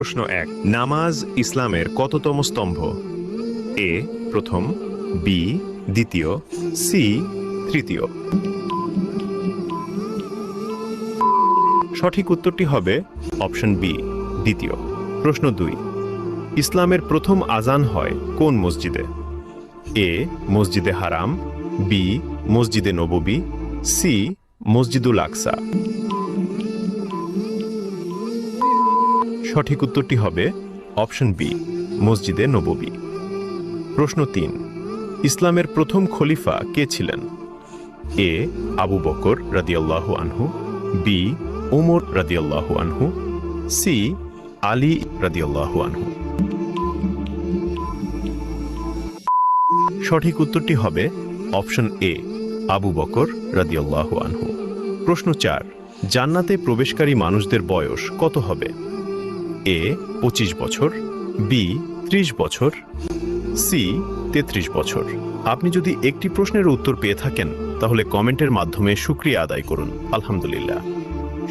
প্রশ্ন ১। নামাজ ইসলামের কততম স্তম্ভ? এ প্রথম, বি দ্বিতীয়, সি তৃতীয়। সঠিক উত্তরটি হবে অপশন বি দ্বিতীয়। প্রশ্ন ২। ইসলামের প্রথম আজান হয় কোন মসজিদে? এ মসজিদে হারাম, বি মসজিদে নববী, সি মসজিদুল আকসা। সঠিক উত্তরটি হবে অপশন বি মসজিদে নববী। প্রশ্ন ৩। ইসলামের প্রথম খলিফা কে ছিলেন? এ আবু বকর রাদিয়াল্লাহু আনহু, বি ওমর রাদিয়াল্লাহু আনহু, সি আলী রাদিয়াল্লাহু আনহু। সঠিক উত্তরটি হবে অপশন এ আবু বকর রাদিয়াল্লাহু আনহু। প্রশ্ন ৪। জান্নাতে প্রবেশকারী মানুষদের বয়স কত হবে? এ ২৫ বছর, বি ৩০ বছর, সি ৩৩ বছর। আপনি যদি একটি প্রশ্নের উত্তর পেয়ে থাকেন তাহলে কমেন্টের মাধ্যমে শুকরিয়া আদায় করুন আলহামদুলিল্লাহ।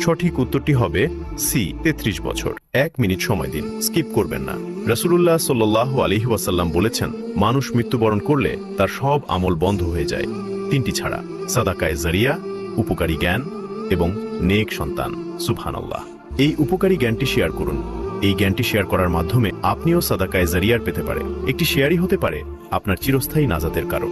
সঠিক উত্তরটি হবে সি ৩৩ বছর। ১ মিনিট সময় দিন, স্কিপ করবেন না। রাসূলুল্লাহ সাল্লাল্লাহু আলাইহি ওয়াসাল্লাম বলেছেন, মানুষ মৃত্যুবরণ করলে তার সব আমল বন্ধ হয়ে যায়, তিনটি ছাড়া: সাদাকায়ে জারিয়া, উপকারী জ্ঞান এবং নেক সন্তান। সুবহানাল্লাহ। এই উপকারী জ্ঞানটি শেয়ার করুন। এই জ্ঞানটি শেয়ার করার মাধ্যমে আপনিও সাদাকায়ে জারিয়ার পেতে পারে। একটি শেয়ারই হতে পারে আপনার চিরস্থায়ী নাজাতের কারণ।